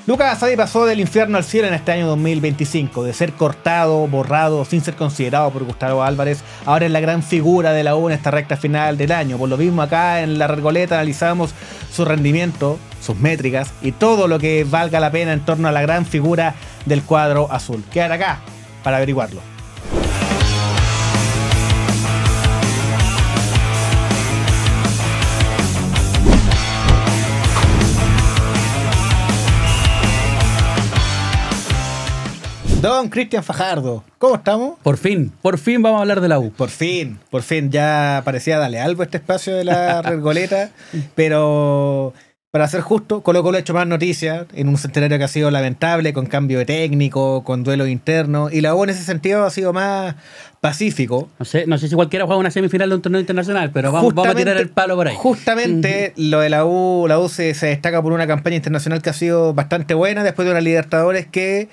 Lucas Asadi pasó del infierno al cielo en este año 2025, de ser cortado, borrado, sin ser considerado por Gustavo Álvarez. Ahora es la gran figura de la U en esta recta final del año. Por lo mismo, acá en La Regoleta analizamos su rendimiento, sus métricas y todo lo que valga la pena en torno a la gran figura del cuadro azul. Quédate acá para averiguarlo. Don Cristian Fajardo, ¿cómo estamos? Por fin vamos a hablar de la U. Por fin, ya parecía darle algo a este espacio de La Regoleta, pero para ser justo, Colo-Colo ha hecho más noticias en un centenario que ha sido lamentable, con cambio de técnico, con duelos internos, y la U en ese sentido ha sido más pacífico. No sé si cualquiera juega una semifinal de un torneo internacional, pero vamos a tirar el palo por ahí. Justamente lo de la U se destaca por una campaña internacional que ha sido bastante buena, después de una Libertadores que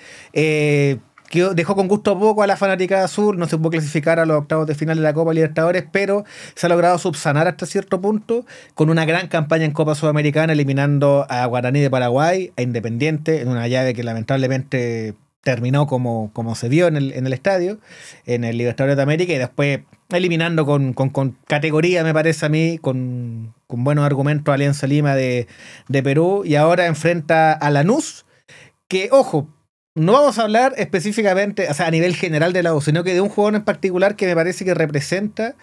dejó con gusto poco a la fanática azul. No se pudo clasificar a los octavos de final de la Copa Libertadores, pero se ha logrado subsanar hasta cierto punto con una gran campaña en Copa Sudamericana, eliminando a Guaraní de Paraguay, a Independiente, en una llave que lamentablemente terminó como se vio en el estadio, en el Libertadores de América, y después eliminando con categoría, me parece a mí, con buenos argumentos, a Alianza Lima de Perú, y ahora enfrenta a Lanús, que, ojo, no vamos a hablar específicamente, o sea, a nivel general de la U, sino que de un jugador en particular que me parece que representa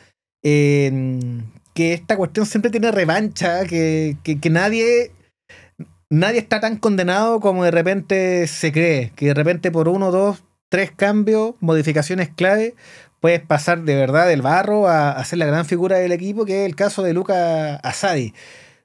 que esta cuestión siempre tiene revancha, que nadie está tan condenado como de repente se cree, que de repente por 1, 2, 3 cambios, modificaciones clave, puedes pasar de verdad del barro a ser la gran figura del equipo, que es el caso de Lucas Asadi.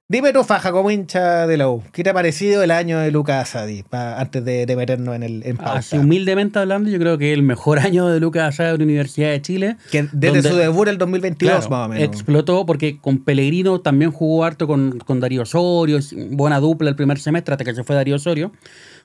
Dime tú, Faja, como hincha de la U, ¿qué te ha parecido el año de Lucas Asadi? Antes de meternos en pauta. Así humildemente hablando, yo creo que el mejor año de Lucas Asadi de la Universidad de Chile. Que desde su debut en el 2022, claro, más o menos. Explotó porque con Pellegrino también jugó harto con Darío Osorio, buena dupla el primer semestre hasta que se fue Darío Osorio.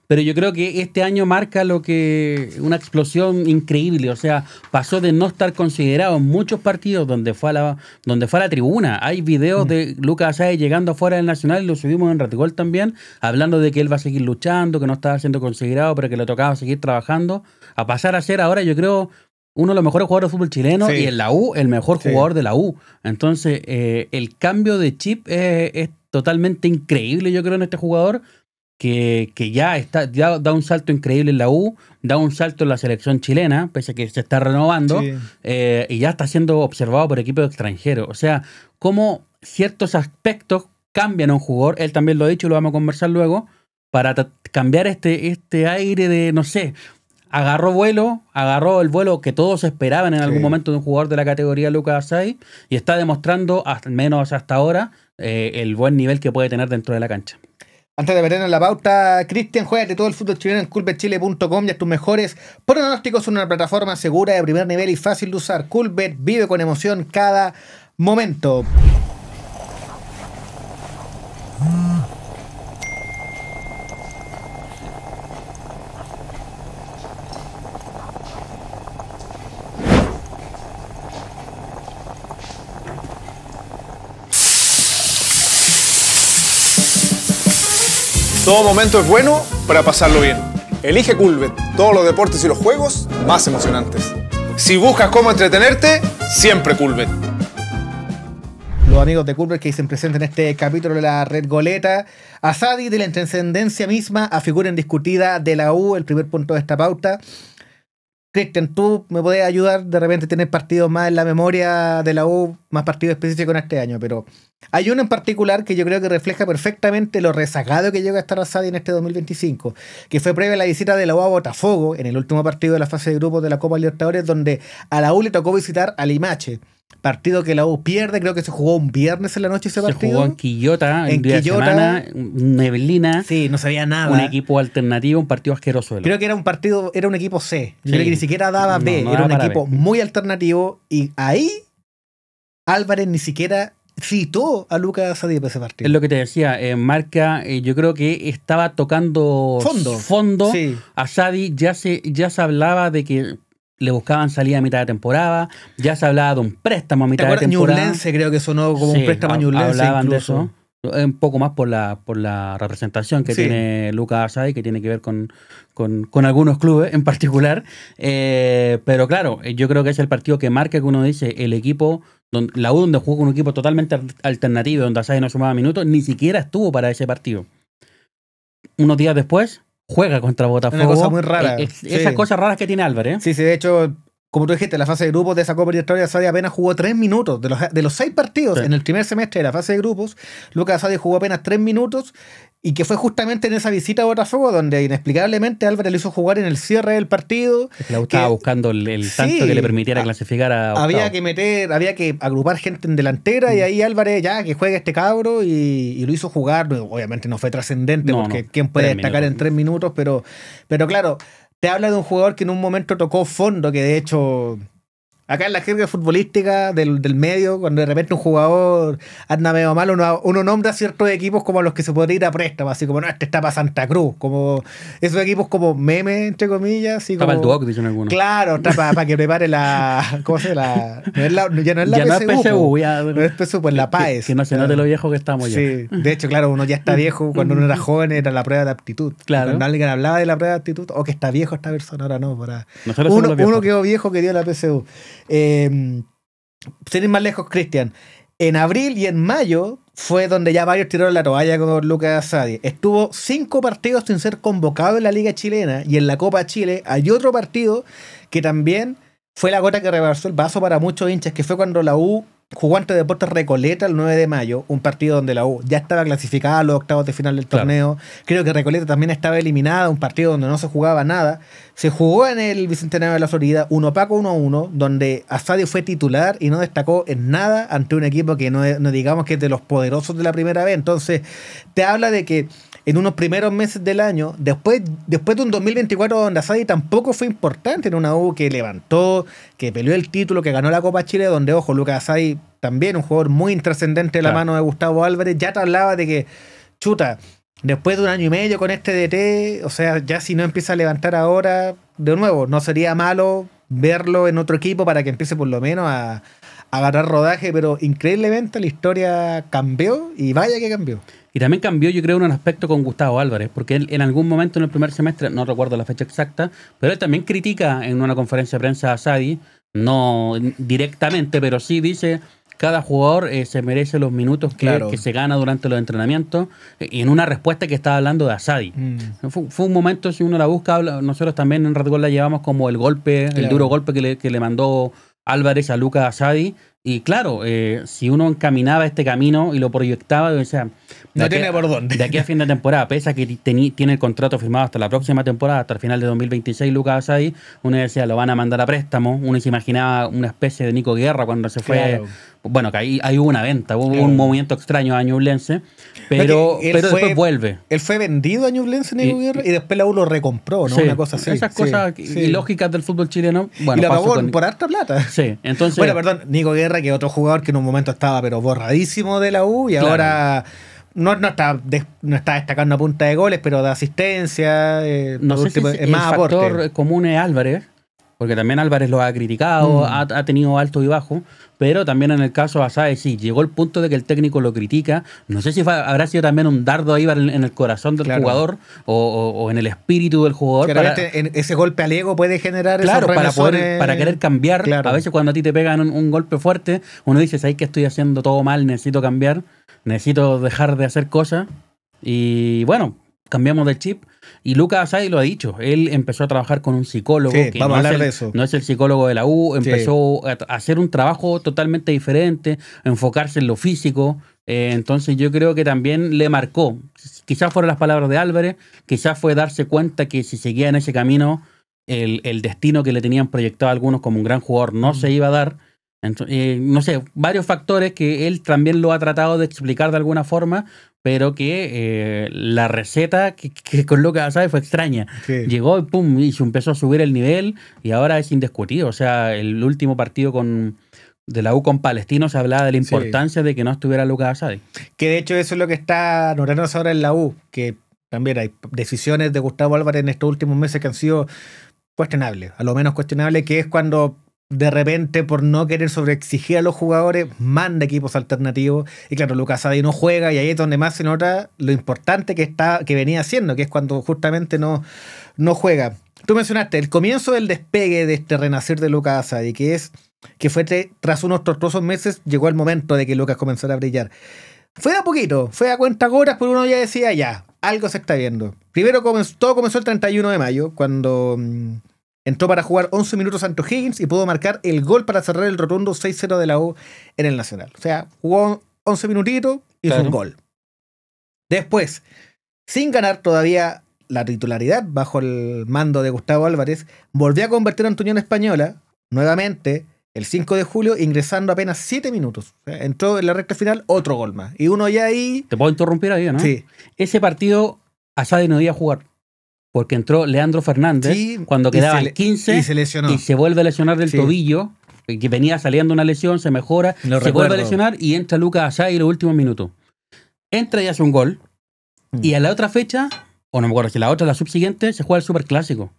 Pero yo creo que este año marca una explosión increíble. O sea, pasó de no estar considerado en muchos partidos donde fue a la tribuna. Hay videos de Lucas Asadi llegando afuera del Nacional, y lo subimos en Ratigol también, hablando de que él va a seguir luchando, que no estaba siendo considerado, pero que le tocaba seguir trabajando, a pasar a ser ahora, yo creo, uno de los mejores jugadores de fútbol chileno, sí, y en la U, el mejor jugador de la U. Entonces, el cambio de chip es totalmente increíble, yo creo, en este jugador, que ya da un salto increíble en la U, da un salto en la selección chilena, pese a que se está renovando, sí, y ya está siendo observado por equipos extranjeros. O sea, cómo ciertos aspectos cambian a un jugador, él también lo ha dicho y lo vamos a conversar luego, para cambiar este aire de, no sé, agarró el vuelo que todos esperaban en algún momento de un jugador de la categoría Lucas Asadi, y está demostrando, al menos hasta ahora, el buen nivel que puede tener dentro de la cancha. Antes de meternos en la pauta, Cristian, juégate todo el fútbol chileno en culbetchile.com, ya tus mejores pronósticos en una plataforma segura de primer nivel y fácil de usar. Culbet, vive con emoción cada momento. Todo momento es bueno para pasarlo bien. Elige Culbet, todos los deportes y los juegos más emocionantes. Si buscas cómo entretenerte, siempre Culbet. Los amigos de Culbet que dicen presente en este capítulo de La Regoleta. Asadi, de la intrascendencia misma a figura indiscutida de la U, el primer punto de esta pauta. Cristian, tú me podés ayudar, de repente tener partidos más en la memoria de la U, más partidos específicos en este año, pero hay uno en particular que yo creo que refleja perfectamente lo rezagado que llega a estar Asadi en este 2025, que fue previo a la visita de la U a Botafogo, en el último partido de la fase de grupos de la Copa Libertadores, donde a la U le tocó visitar a Limache. Partido que la U pierde, creo que se jugó un viernes en la noche ese partido. Se jugó en Quillota, en día de semana, neblina. Sí, no sabía nada. Un equipo alternativo, un partido asqueroso. Creo que era un equipo C. Yo creo que ni siquiera daba B, era un equipo muy alternativo, y ahí Álvarez ni siquiera citó a Lucas Asadi para ese partido. Es lo que te decía, marca, yo creo que estaba tocando fondo. Sí. Asadi ya se hablaba de que le buscaban salida a mitad de temporada, ya se hablaba de un préstamo a mitad de temporada. Ñublense creo que sonó como un préstamo a Ñublense. Hablaban incluso de eso. Un poco más por la representación que Sí. tiene Lucas Asadi, que tiene que ver con algunos clubes en particular. Pero claro, yo creo que es el partido que marca, que uno dice, el equipo, la U donde jugó con un equipo totalmente alternativo, donde Asadi no sumaba minutos, ni siquiera estuvo para ese partido. Unos días después, juega contra Botafogo. Una cosa muy rara. Esas Sí. cosas raras que tiene Álvarez. Sí, de hecho, como tú dijiste, la fase de grupos de esa Copa Libertadores, Asadi apenas jugó 3 minutos. De los 6 partidos Sí. en el primer semestre de la fase de grupos, Lucas Asadi jugó apenas 3 minutos, y que fue justamente en esa visita a Botafogo donde inexplicablemente Álvarez le hizo jugar en el cierre del partido. La U estaba buscando el tanto Sí. que le permitiera clasificar a octavos. Había que agrupar gente en delantera, y ahí Álvarez ya que juegue este cabro, y lo hizo jugar. Obviamente no fue trascendente, No, porque no. quién puede 3 destacar minutos. en 3 minutos, pero claro, te habla de un jugador que en un momento tocó fondo, que de hecho, acá en la jerga futbolística del medio, cuando de repente un jugador anda medio mal, uno nombra ciertos equipos como a los que se podría ir a préstamo, así como, no, este está para Santa Cruz, como esos equipos como meme, entre comillas. Así Estaba como, el Duoc, dicen algunos. claro, está para que prepare la. ¿Cómo se llama? Ya no es la Ya no es PSU, PSU, po. ya. No es PSU, pues la PAES. Que no se note lo viejo que estamos ya. Sí, de hecho, claro, uno ya está viejo. Cuando uno era joven era la prueba de aptitud. Claro. Cuando alguien hablaba de la prueba de aptitud, que está viejo esta persona, ahora no. Nosotros somos los viejos. Uno quedó viejo que dio la PSU. Sin ir más lejos, Cristian. En abril y en mayo fue donde ya varios tiraron la toalla con Lucas Asadi. Estuvo 5 partidos sin ser convocado en la Liga Chilena, y en la Copa Chile hay otro partido que también fue la gota que rebalsó el vaso para muchos hinchas, que fue cuando la U jugó ante Deportes Recoleta el 9 de mayo, un partido donde la U ya estaba clasificada a los octavos de final del Claro. torneo. Creo que Recoleta también estaba eliminada, un partido donde no se jugaba nada. Se jugó en el Bicentenario de la Florida, 1-1, donde Asadi fue titular y no destacó en nada ante un equipo que no digamos que es de los poderosos de la primera vez. Entonces, te habla de que en unos primeros meses del año, después de un 2024 donde Asadi tampoco fue importante, en una U que levantó, que peleó el título, que ganó la Copa Chile, donde, ojo, Lucas Asadi también un jugador muy intrascendente de la Claro. mano de Gustavo Álvarez, ya te hablaba de que, chuta, después de un año y medio con este DT, o sea, ya si no empieza a levantar ahora, de nuevo, no sería malo verlo en otro equipo para que empiece por lo menos a agarrar rodaje, pero increíblemente la historia cambió, y vaya que cambió. Y también cambió, yo creo, en un aspecto con Gustavo Álvarez, porque él en algún momento en el primer semestre, no recuerdo la fecha exacta, pero él también critica en una conferencia de prensa a Asadi, no directamente, pero sí dice, cada jugador se merece los minutos Claro. que se gana durante los entrenamientos, y en una respuesta que estaba hablando de Asadi. Fue un momento, si uno la busca, nosotros también en Red Gol la llevamos como el golpe, el Claro. duro golpe que le mandó Álvarez a Lucas Asadi. Y claro, si uno encaminaba este camino y lo proyectaba, o sea, No tiene por dónde. de aquí a fin de temporada, pese a que tiene el contrato firmado hasta la próxima temporada, hasta el final de 2026, Lucas Asadi, uno decía, lo van a mandar a préstamo. Uno se imaginaba una especie de Nico Guerra cuando se fue. Claro. Bueno, que ahí hubo una venta, hubo Claro. un movimiento extraño a Ñublense, pero que él después vuelve. Él fue vendido a Ñublense, Nico Y- Guerra, y después la U lo recompró, ¿no? Sí, Una cosa así. esas Sí, cosas sí. ilógicas del fútbol chileno. Bueno, y la pasó pagó con- por harta plata. Sí, entonces. Bueno, perdón, Nico Guerra, que es otro jugador que en un momento estaba pero borradísimo de la U, y Claro. ahora no está destacando a punta de goles, pero de asistencia, No por sé si último, el más factor aporte. común es Álvarez, porque también Álvarez lo ha criticado, ha tenido alto y bajo, pero también en el caso de Asadi, sí, llegó el punto de que el técnico lo critica. No sé si habrá sido también un dardo ahí en el corazón del Claro. jugador o en el espíritu del jugador. Que realmente ese golpe al ego puede generar Claro, esos remesones. para querer cambiar. Claro. A veces cuando a ti te pegan un golpe fuerte, uno dice, ¿sabes que estoy haciendo todo mal? Necesito cambiar, necesito dejar de hacer cosas. Y bueno, cambiamos de chip. Y Lucas Asadi lo ha dicho, él empezó a trabajar con un psicólogo, Sí, que vamos a no, hablar es de el, eso. no es el psicólogo de la U, empezó a hacer un trabajo totalmente diferente, a enfocarse en lo físico. Entonces yo creo que también le marcó, quizás fueron las palabras de Álvarez, quizás fue darse cuenta que si seguía en ese camino, el destino que le tenían proyectado a algunos como un gran jugador no se iba a dar. No sé, varios factores que él también lo ha tratado de explicar de alguna forma, pero que la receta que con Lucas Asadi fue extraña. Sí. Llegó y pum, y se empezó a subir el nivel y ahora es indiscutido. O sea, el último partido de la U con Palestino se hablaba de la Sí. importancia de que no estuviera Lucas Asadi. Que de hecho eso es lo que está notándose ahora en la U, que también hay decisiones de Gustavo Álvarez en estos últimos meses que han sido cuestionables, a lo menos cuestionables, que es cuando de repente, por no querer sobreexigir a los jugadores, manda equipos alternativos. Y claro, Lucas Asadi no juega y ahí es donde más se nota lo importante que venía haciendo, que es cuando justamente no juega. Tú mencionaste el comienzo del despegue de este renacer de Lucas Asadi, que fue tras unos tortuosos meses, llegó el momento de que Lucas comenzara a brillar. Fue de a poquito, fue a cuentagotas, pero uno ya decía, ya, algo se está viendo. Primero todo comenzó el 31 de mayo, cuando entró para jugar 11 minutos ante O'Higgins y pudo marcar el gol para cerrar el rotundo 6-0 de la U en el Nacional. O sea, jugó 11 minutitos y hizo un gol. Después, sin ganar todavía la titularidad bajo el mando de Gustavo Álvarez, volvió a convertir a Unión Española nuevamente el 5 de julio, ingresando apenas 7 minutos. O sea, entró en la recta final otro gol más. Y uno ya ahí... ¿Te puedo interrumpir ahí, no? Sí. Ese partido, Asadi no iba a jugar. Porque entró Leandro Fernández cuando quedaban 15 y se lesionó. Y se vuelve a lesionar del tobillo, que venía saliendo una lesión, se mejora, vuelve a lesionar y entra Lucas Asadi en los últimos minutos. Entra y hace un gol. Y a la otra fecha, o no me acuerdo si la otra, la subsiguiente, se juega el Superclásico.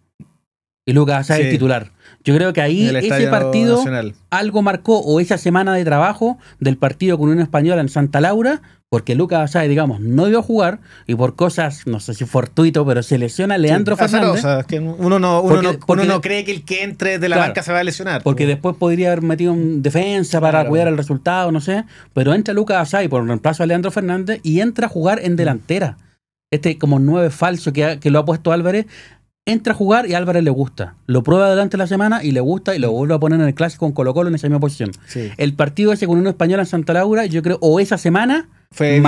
Y Lucas Asadi es titular. Yo creo que ahí ese partido nacional algo marcó, o esa semana de trabajo del partido con Unión Española en Santa Laura, porque Lucas Asadi, digamos, no dio a jugar y por cosas, no sé si fortuito, pero se lesiona Leandro Fernández. Que uno no cree que el que entre de la banca se va a lesionar. Porque después podría haber metido en defensa para cuidar el resultado, no sé. Pero entra Lucas Asadi por reemplazo a Leandro Fernández y entra a jugar en delantera. Como 9 falso que lo ha puesto Álvarez. Entra a jugar y a Álvarez le gusta. Lo prueba durante la semana y le gusta y lo vuelve a poner en el clásico con Colo-Colo en esa misma posición. Sí. El partido ese con Unión Española en Santa Laura, yo creo, o esa semana, fue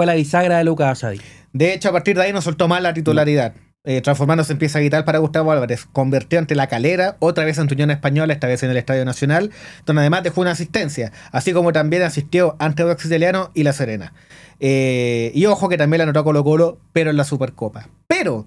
la bisagra de Lucas Asadi. De hecho, a partir de ahí no soltó más la titularidad. Transformándose en pieza vital para Gustavo Álvarez. Convirtió ante La Calera, otra vez ante Unión Española, esta vez en el Estadio Nacional, donde además dejó una asistencia, así como también asistió ante Audax Italiano y La Serena. Y ojo que también la anotó a Colo-Colo, pero en la Supercopa. Pero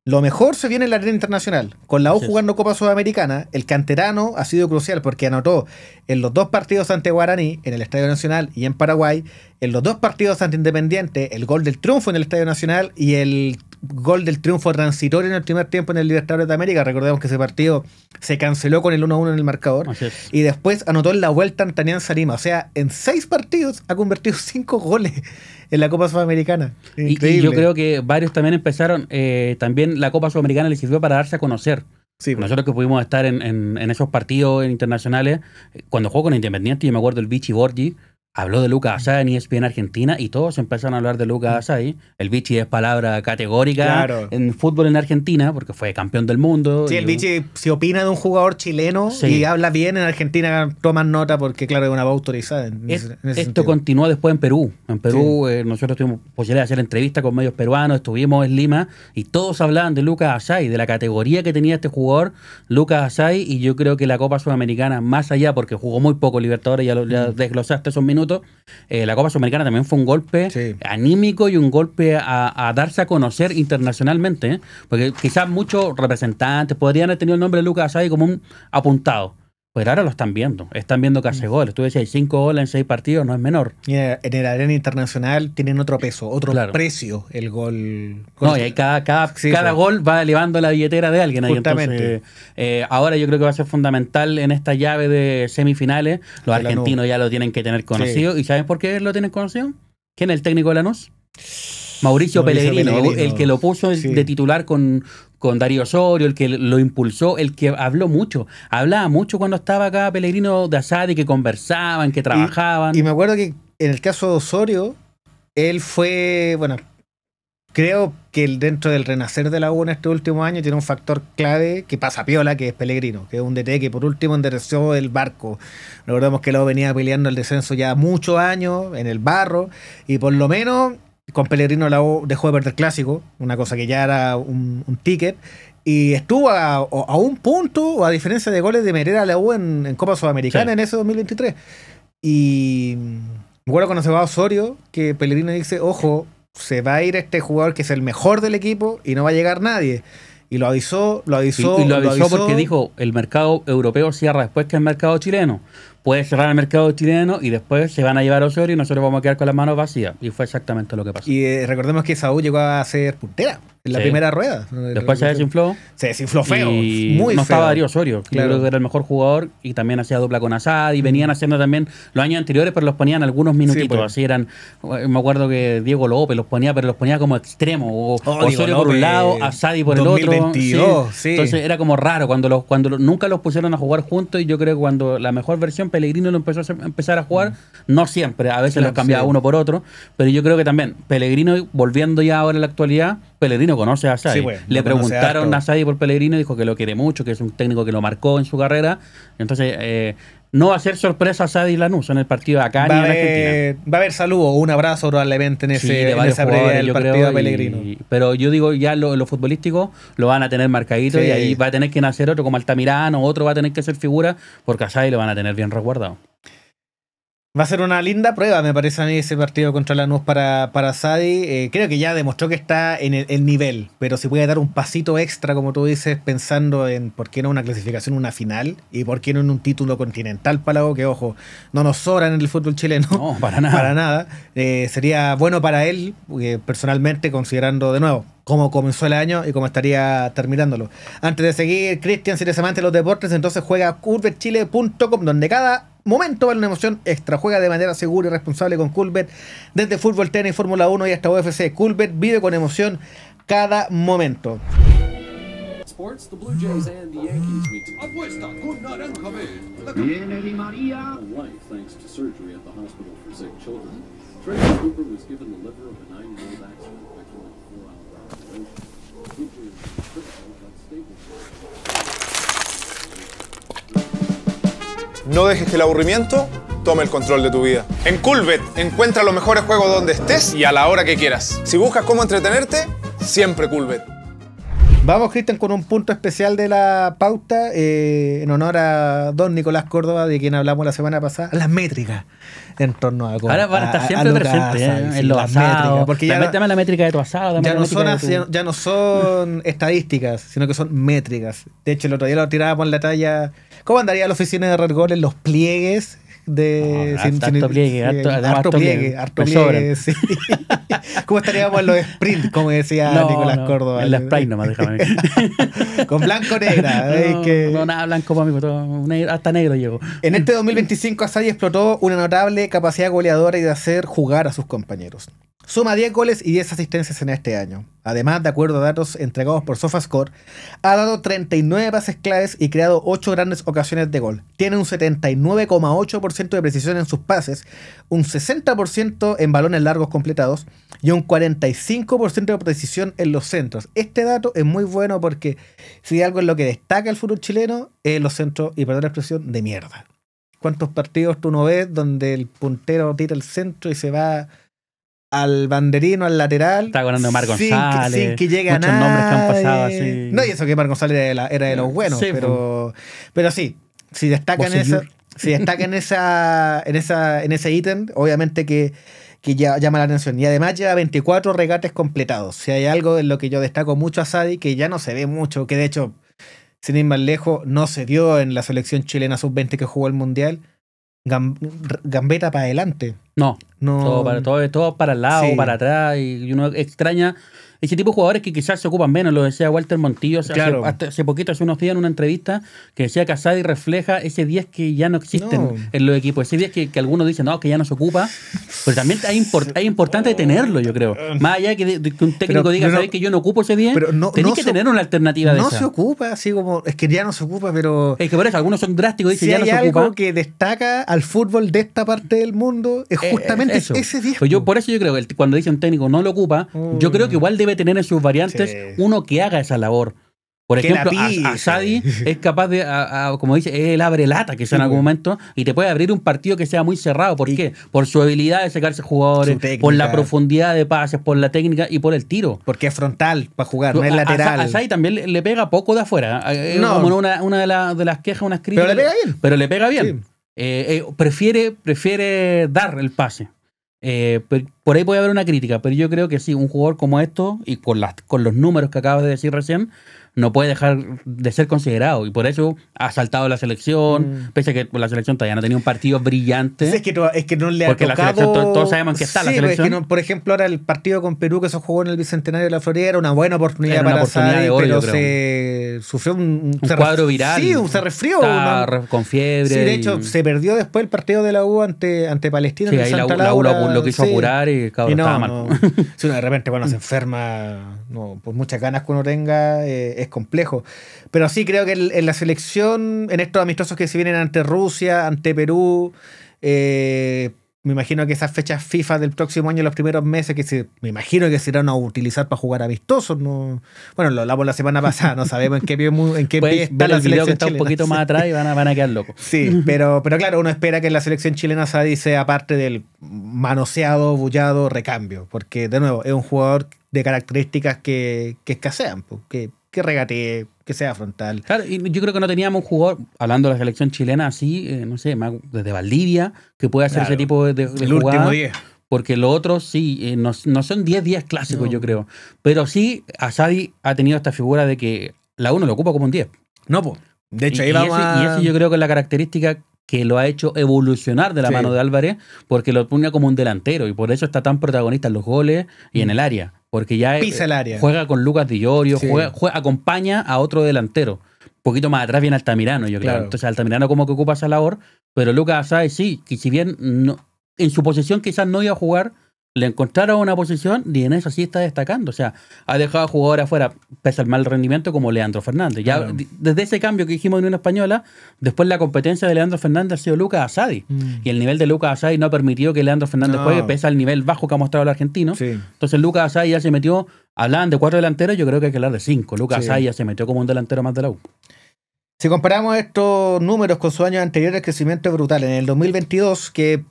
lo mejor se viene en la arena internacional. Con la U jugando Copa Sudamericana, el canterano ha sido crucial porque anotó en los 2 partidos ante Guaraní, en el Estadio Nacional y en Paraguay, en los 2 partidos ante Independiente, el gol del triunfo en el Estadio Nacional y el gol del triunfo transitorio en el primer tiempo en el Libertadores de América. Recordemos que ese partido se canceló con el 1-1 en el marcador. Y después anotó en la vuelta ante Alianza Lima. O sea, en 6 partidos ha convertido 5 goles en la Copa Sudamericana. Increíble. Y yo creo que varios también empezaron, también la Copa Sudamericana les sirvió para darse a conocer. Sí, nosotros que pudimos estar en esos partidos internacionales, cuando jugó con Independiente, yo me acuerdo el Vichy Borgi, habló de Lucas Asadi en ESPN Argentina y todos empezaron a hablar de Lucas Asadi. El Vichy es palabra categórica en fútbol en Argentina porque fue campeón del mundo. Sí, el Vichy se opina de un jugador chileno y habla bien en Argentina, toman nota porque claro, es una voz autorizada. Esto continuó después en Perú. En Perú nosotros tuvimos posibilidad de hacer entrevistas con medios peruanos, estuvimos en Lima y todos hablaban de Lucas Asadi, de la categoría que tenía este jugador, Lucas Asadi, y yo creo que la Copa Sudamericana, más allá porque jugó muy poco Libertadores, ya desglosaste esos minutos, la Copa Sudamericana también fue un golpe anímico y un golpe a darse a conocer internacionalmente, porque quizás muchos representantes podrían haber tenido el nombre de Lucas Asadi como un apuntado, pero ahora lo están viendo que hace goles. Tú decías 5 goles en 6 partidos, no es menor. Y en el arena internacional tienen otro peso, otro precio el gol. No, y ahí cada gol va elevando la billetera de alguien. Justamente. Entonces, ahora yo creo que va a ser fundamental en esta llave de semifinales. Los argentinos ya lo tienen que tener conocido. ¿Y saben por qué lo tienen conocido? ¿Quién es el técnico de Lanús? Mauricio Pellegrino, el que lo puso de titular con Darío Osorio, el que lo impulsó, el que hablaba mucho cuando estaba acá Pellegrino de Asadi, que conversaban, que trabajaban. Y me acuerdo que en el caso de Osorio, él fue, creo que dentro del renacer de la U en este último año tiene un factor clave que pasa piola, que es Pellegrino, que es un DT que por último enderezó el barco. Recordemos que luego venía peleando el descenso ya muchos años en el barro, y por lo menos con Pellegrino la U dejó de perder clásico, una cosa que ya era un ticket, y estuvo a un punto, o a diferencia de goles de meter a la U en Copa Sudamericana en ese 2023. Y me acuerdo cuando se va a Osorio, que Pellegrino dice, ojo, se va a ir este jugador que es el mejor del equipo y no va a llegar nadie. Y lo avisó porque dijo, el mercado europeo cierra después que el mercado chileno. puede cerrar el mercado chileno y después se van a llevar a Osorio y nosotros vamos a quedar con las manos vacías. Y fue exactamente lo que pasó. Y recordemos que Saúl llegó a ser puntera en la primera rueda. Después se desinfló. Se desinfló feo, y muy no feo. estaba Darío Osorio, que Claro. yo creo que era el mejor jugador y también hacía dupla con Asad y venían haciendo también los años anteriores, pero los ponían algunos minutitos. pues. Así eran, me acuerdo que Diego López los ponía, pero los ponía como extremo. O Diego Osorio por López, un lado, Asadi por el 2022, otro. sí. Entonces era como raro cuando nunca los pusieron a jugar juntos y yo creo que cuando la mejor versión Pellegrino lo empezó a empezar a jugar, no siempre, a veces Claro, los cambiaba sí. uno por otro, pero yo creo que también Pellegrino, volviendo ya ahora a la actualidad, Pellegrino conoce a Asadi. Sí, pues, Le lo conoce preguntaron harto. a Asadi por Pellegrino y dijo que lo quiere mucho, que es un técnico que lo marcó en su carrera. Entonces, no va a ser sorpresa Asadi y Lanús en el partido de acá ni en Argentina. Va a haber saludo, un abrazo probablemente en, Sí, ese, de en varios esa previa jugadores, del yo partido creo, de Pellegrino. pero yo digo, ya lo futbolístico lo van a tener marcadito Sí. y ahí va a tener que nacer otro como Altamirano, otro va a tener que ser figura, porque a Asadi lo van a tener bien resguardado. Va a ser una linda prueba, me parece a mí, ese partido contra Lanús para Sadi. Creo que ya demostró que está en el nivel, pero si puede dar un pasito extra, como tú dices, pensando en por qué no una clasificación, una final, y por qué no en un título continental para que, ojo, no nos sobran en el fútbol chileno. No, para nada. Para nada. Sería bueno para él, personalmente, considerando de nuevo cómo comenzó el año y cómo estaría terminándolo. Antes de seguir, Cristian, si eres amante de los deportes, entonces juega culbetchile.com, donde cada momento vale una emoción extra. Juega de manera segura y responsable con Culbet, desde fútbol, tenis, Fórmula 1 y hasta UFC. Culbet vive con emoción cada momento. Sports, the Blue Jays and the Yankees meet Apuesta con Naranja Bet. Viene Di María. on life thanks to surgery at the hospital for sick children. Tracy Cooper was given the liver of a 9-year-old accident victim of a 4-hour operation. Cooper is critical but stable. No dejes que el aburrimiento tome el control de tu vida. En Coolbet encuentra los mejores juegos donde estés y a la hora que quieras. Si buscas cómo entretenerte, siempre Coolbet. Vamos, Cristian, con un punto especial de la pauta, en honor a don Nicolás Córdoba, de quien hablamos la semana pasada, las métricas en torno a Ahora van a estar siempre Lucas presentes Asadi, sí, en los las asados. métricas, porque ya Dame la métrica de tu asado. dame ya la no, métrica son, de tu- ya no son estadísticas, sino que son métricas. De hecho, el otro día lo tirábamos en la talla. ¿Cómo andaría la oficina de Red Gol en los pliegues? De, harto pliegue, harto pliegue, harto me pliegue, sí. ¿Cómo estaríamos en los sprint, como decía Nicolás Córdoba? En la Sprite nomás, déjame. Con blanco negra. No, nada blanco para mí, hasta negro llevo. En este 2025 Asadi explotó una notable capacidad goleadora y de hacer jugar a sus compañeros. Suma 10 goles y 10 asistencias en este año. Además, de acuerdo a datos entregados por SofaScore, ha dado 39 pases claves y creado 8 grandes ocasiones de gol. Tiene un 79,8% de precisión en sus pases, un 60% en balones largos completados y un 45% de precisión en los centros. Este dato es muy bueno porque si hay algo en lo que destaca el fútbol chileno es los centros, y perdón la expresión, de mierda. ¿Cuántos partidos tú no ves donde el puntero tira el centro y se va al banderino, al lateral? Está hablando de Mar sin González. que llegue a muchos nombres que han nadie. pasado así. No, y eso que Mar González era de los buenos, Sí, pero sí, si destaca en Bocellur. si destaca en ese ítem, obviamente que ya llama la atención. Y además lleva 24 regates completados. Si hay algo en lo que yo destaco mucho a Sadi, que ya no se ve mucho, que de hecho, sin ir más lejos, no se dio en la selección chilena sub-20 que jugó el Mundial, gambeta para adelante. No, No, todo para el lado, Sí. para atrás, y uno extraña ese tipo de jugadores que quizás se ocupan menos. Lo decía Walter Montillo Claro. hace poquito, hace unos días en una entrevista, que decía que Asadi refleja ese 10 que ya no existen No. en los equipos, ese 10 que algunos dicen no, que ya no se ocupa, pero también es importante tenerlo, yo creo. Más allá de que un técnico Pero diga, no- ¿sabes que yo no ocupo ese 10? pero no- Tenés no que se- tener una alternativa de no esa. se ocupa, así como, es que ya no se ocupa, pero Es que por eso algunos son drásticos, dicen si ya hay no se algo ocupa. que destaca al fútbol de esta parte del mundo, es justamente eso. ese 10. Pues por eso yo creo que cuando dice un técnico no lo ocupa, yo creo que igual debe tener en sus variantes Sí. uno que haga esa labor. Por Que ejemplo, la pise. Asadi es capaz de, como dice, él abre lata que sea en Sí, algún pues. momento y te puede abrir un partido que sea muy cerrado. ¿Por Y- qué? Por su habilidad de sacarse jugadores, Su técnica. por la profundidad de pases, por la técnica y por el tiro. Porque es frontal para jugar, no es lateral. Asadi también le pega poco de afuera. Es No. como una de las quejas, unas críticas. Pero le pega bien. Pero le pega bien. Prefiere dar el pase. por ahí puede haber una crítica, pero yo creo que sí, un jugador como esto, y con los números que acabas de decir recién, no puede dejar de ser considerado. Y por eso ha saltado la selección, pese a que la selección todavía no ha tenido un partido brillante. Sí, es que no le ha porque tocado... la selección, todos sabemos que está la selección. Es que por ejemplo, ahora el partido con Perú que se jugó en el Bicentenario de la Florida era una buena oportunidad Era una para oportunidad Asadi, de oro, pero yo se sufrió un cuadro viral. Sí, se resfrió. Con fiebre. Sí, de hecho, se perdió después el partido de la U ante Palestina. Sí, en ahí Santa la U Laura. lo quiso apurar y cabrón, estaba mal. Si uno de repente cuando se enferma, por muchas ganas que uno tenga, es complejo. Pero sí creo que en la selección, en estos amistosos que se vienen ante Rusia, ante Perú, me imagino que esas fechas FIFA del próximo año, los primeros meses, me imagino que se irán a utilizar para jugar amistosos. ¿No? Bueno, lo hablamos la semana pasada, no sabemos en qué pie está ver la el video que está chilena. un poquito más atrás y van a quedar locos. Sí, pero claro, uno espera que la selección chilena Asadi sea parte del manoseado, bullado recambio, porque de nuevo es un jugador de características que escasean, que regatee, que sea frontal. Claro, y yo creo que no teníamos un jugador, hablando de la selección chilena, así, no sé, desde Valdivia, que puede hacer ese tipo de el jugada. Último 10. Porque los otros sí, no son 10 días clásicos, yo creo. Pero sí, Asadi ha tenido esta figura de que la uno lo ocupa como un 10. No, pues. De hecho, y eso yo creo que es la característica que lo ha hecho evolucionar de la mano de Álvarez, porque lo pone como un delantero y por eso está tan protagonista en los goles y en el área. Porque ya pisa el área. Juega con Lucas Di Llorio, acompaña a otro delantero. Un poquito más atrás viene Altamirano, yo creo. Entonces Altamirano como que ocupa esa labor, pero Lucas Asadi sí, que si bien en su posición quizás no iba a jugar, le encontraron una posición y en eso sí está destacando. O sea, ha dejado a jugadores afuera, pese al mal rendimiento, como Leandro Fernández. Ya desde ese cambio que dijimos en Unión Española, después la competencia de Leandro Fernández ha sido Lucas Asadi. Y el nivel de Lucas Asadi no ha permitido que Leandro Fernández juegue, pese al nivel bajo que ha mostrado el argentino. Sí. Entonces Lucas Asadi ya se metió, hablaban de 4 delanteros, yo creo que hay que hablar de 5. Lucas Asadi ya se metió como un delantero más de la U. Si comparamos estos números con sus años anteriores, el crecimiento es brutal. En el 2022, que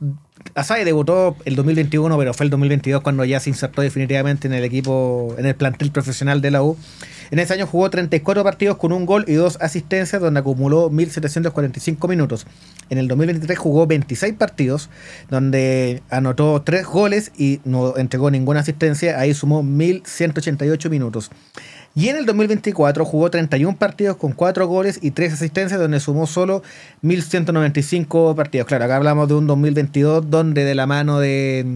Asadi debutó el 2021, pero fue el 2022 cuando ya se insertó definitivamente en el equipo, en el plantel profesional de la U. En ese año jugó 34 partidos con 1 gol y 2 asistencias, donde acumuló 1.745 minutos. En el 2023 jugó 26 partidos, donde anotó 3 goles y no entregó ninguna asistencia. Ahí sumó 1.188 minutos. Y en el 2024 jugó 31 partidos con 4 goles y 3 asistencias, donde sumó solo 1.195 partidos. Claro, acá hablamos de un 2022 donde de la mano de...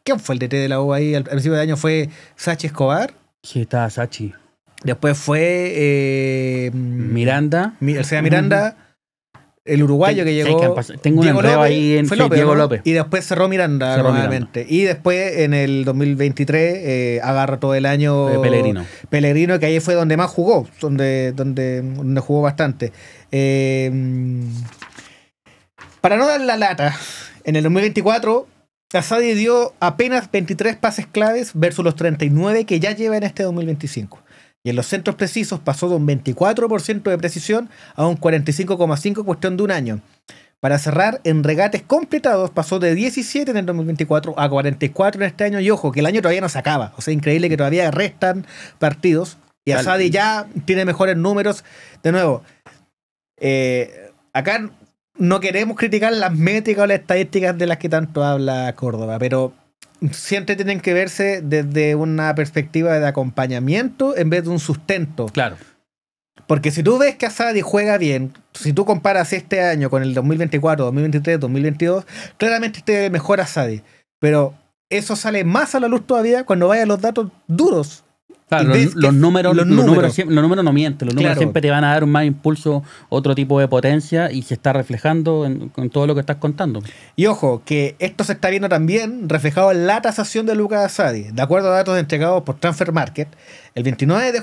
¿Quién fue el DT de la U ahí? Al principio de año fue Sachi Escobar. Sí, estaba Sachi. Después fue... Miranda. El Sea Miranda. El uruguayo que llegó. Tengo un enredo ahí en Diego López. Y después cerró Miranda nuevamente. Y después en el 2023 agarró todo el año Pellegrino, que ahí fue donde más jugó, donde jugó bastante. Para no dar la lata, en el 2024 Asadi dio apenas 23 pases claves versus los 39 que ya lleva en este 2025. Y en los centros precisos pasó de un 24% de precisión a un 45,5% cuestión de un año. Para cerrar, en regates completados pasó de 17 en el 2024 a 44 en este año. Y ojo, que el año todavía no se acaba. O sea, increíble que todavía restan partidos. Y Asadi ya tiene mejores números. De nuevo, acá no queremos criticar las métricas o las estadísticas de las que tanto habla Córdoba, pero siempre tienen que verse desde una perspectiva de acompañamiento en vez de un sustento. Claro. Porque si tú ves que Asadi juega bien, si tú comparas este año con el 2024, 2023, 2022, claramente este mejor Asadi. Pero eso sale más a la luz todavía cuando vayan los datos duros. Claro, los números no mienten, los números siempre te van a dar un más impulso, otro tipo de potencia y se está reflejando con todo lo que estás contando. Y ojo, que esto se está viendo también reflejado en la tasación de Lucas Asadi. De acuerdo a datos entregados por Transfer Market, del 29 de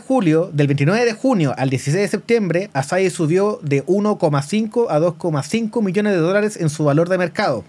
junio al 16 de septiembre, Asadi subió de 1,5 a 2,5 millones de dólares en su valor de mercado.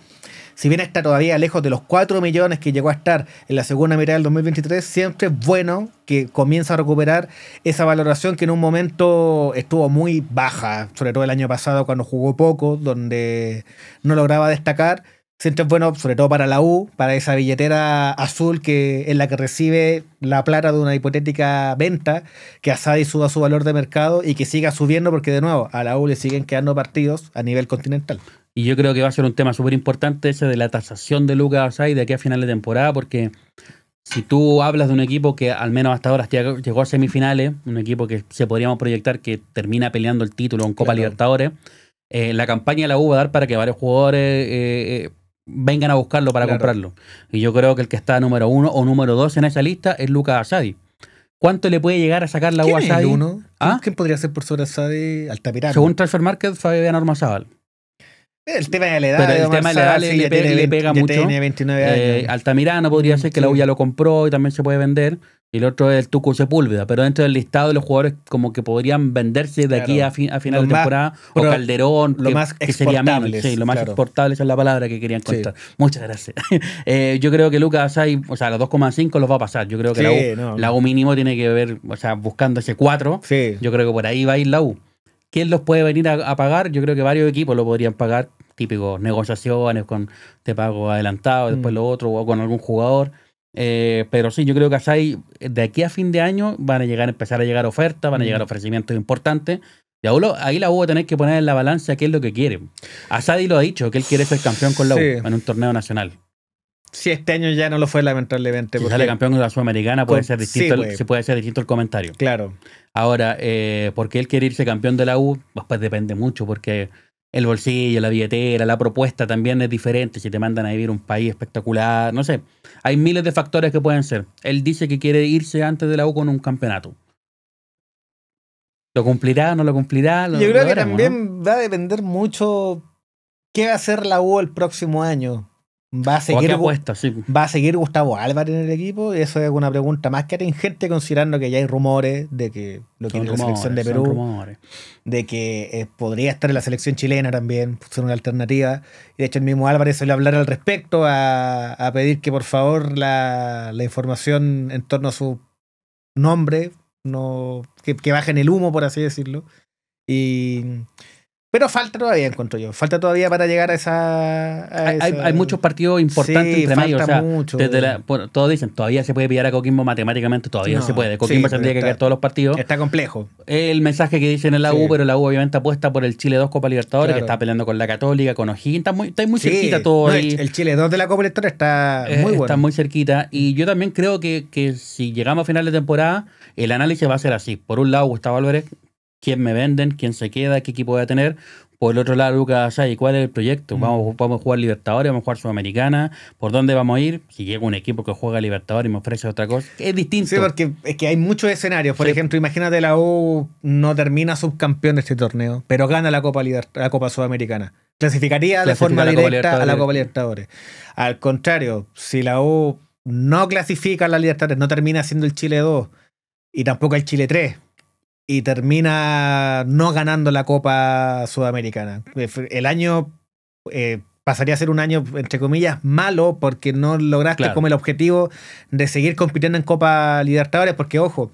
Si bien está todavía lejos de los 4 millones que llegó a estar en la segunda mitad del 2023, siempre es bueno que comience a recuperar esa valoración que en un momento estuvo muy baja, sobre todo el año pasado cuando jugó poco, donde no lograba destacar. Siempre es bueno, sobre todo para la U, para esa billetera azul que en la que recibe la plata de una hipotética venta, que Asadi suba su valor de mercado y que siga subiendo porque, de nuevo, a la U le siguen quedando partidos a nivel continental. Y yo creo que va a ser un tema súper importante ese de la tasación de Lucas Asadi de aquí a final de temporada, porque si tú hablas de un equipo que al menos hasta ahora llegó a semifinales, un equipo que se podríamos proyectar que termina peleando el título en Copa Claro. Libertadores, la campaña de la U va a dar para que varios jugadores vengan a buscarlo para Claro. comprarlo. Y yo creo que el que está número 1 o número 2 en esa lista es Lucas Asadi. ¿Cuánto le puede llegar a sacar la U a ¿Quién es el Asadi? uno? ¿Ah? ¿Quién podría ser por sobre Asadi? Altamirano. Según Transfer Market, Fabián Ormazábal. El tema de la edad. Pero el Omar tema de la edad Sá, le- sí, le ya pega- tiene le 20, pega ya mucho. tiene 29 años. Altamirano podría ser que la U sí. ya lo compró y también se puede vender. Y el otro es el Tucu Sepúlveda. Pero dentro del listado de los jugadores como que podrían venderse de aquí a, Claro. final Lo de más temporada. O pro- Calderón, lo más que sería menos. exportables, Sí, lo más claro. exportable, esa es la palabra que quería encontrar. Sí. Muchas gracias. Yo creo que Lucas Asai, o sea, los 2,5 los va a pasar. Yo creo que Sí, la U mínimo tiene que ver, o sea, buscando ese 4. Sí. Yo creo que por ahí va a ir la U. ¿Quién los puede venir a pagar? Yo creo que varios equipos lo podrían pagar. Típicos negociaciones con te pago adelantado, después lo otro, o con algún jugador. Pero sí, yo creo que Asai, de aquí a fin de año, van a empezar a llegar ofertas, van a llegar ofrecimientos importantes. Y ahí la U va a tener que poner en la balanza qué es lo que quiere. Asadi lo ha dicho, que él quiere ser campeón con la U Sí. en un torneo nacional. Si este año ya no lo fue, lamentablemente. Si porque- sale campeón con la Sudamericana, puede Pues, ser distinto, sí, pues. se puede ser distinto el comentario. Claro. Ahora, porque él quiere irse campeón de la U, pues depende mucho, porque el bolsillo, la billetera, la propuesta también es diferente. Si te mandan a vivir un país espectacular, no sé. Hay miles de factores que pueden ser. Él dice que quiere irse antes de la U con un campeonato. ¿Lo cumplirá o no lo cumplirá? Yo creo que veremos, ¿no? también va a depender mucho qué va a hacer la U el próximo año. ¿Va a ¿O a seguir, qué apuesta? Sí. ¿Va a seguir Gustavo Álvarez en el equipo? Eso es una pregunta más que atingente, considerando que ya hay rumores de que lo quiere la selección de son Perú, rumores. de que podría estar en la selección chilena también, ser una alternativa. Y de hecho el mismo Álvarez salió a hablar al respecto, a pedir que por favor la información en torno a su nombre, que bajen el humo, por así decirlo. Pero falta todavía, encuentro yo. Falta todavía para llegar a esa... Hay muchos partidos importantes Sí, entre medio. O falta sea, mucho. todos dicen, todavía se puede pillar a Coquimbo matemáticamente, todavía No, se puede. Coquimbo sí, tendría que pero caer todos los partidos. Está complejo. El mensaje que dicen en la U, Sí. pero la U obviamente apuesta por el Chile 2 Copa Libertadores, Claro. que está peleando con la Católica, con O'Higgins, está muy Sí, cerquita todo no, ahí. el Chile 2 de la Copa Libertadores está muy bueno. Está muy cerquita. Y yo también creo que si llegamos a final de temporada, el análisis va a ser así. Por un lado, Gustavo Álvarez, quién me venden, quién se queda, qué equipo voy a tener. Por el otro lado, Lucas Asai, ¿cuál es el proyecto? Vamos a jugar Libertadores, vamos a jugar Sudamericana. ¿Por dónde vamos a ir? Si llega un equipo que juega Libertadores y me ofrece otra cosa, es distinto. Sí, porque es que hay muchos escenarios. Por Sí. ejemplo, imagínate la U no termina subcampeón de este torneo, pero gana la la Copa Sudamericana. Clasificaría de Clasifica forma a la Copa directa a la Libertadores. Copa Libertadores. Al contrario, si la U no clasifica a la Libertadores, no termina siendo el Chile 2 y tampoco el Chile 3, y termina no ganando la Copa Sudamericana. El año pasaría a ser un año, entre comillas, malo, porque no lograste Claro. como el objetivo de seguir compitiendo en Copa Libertadores, porque ojo,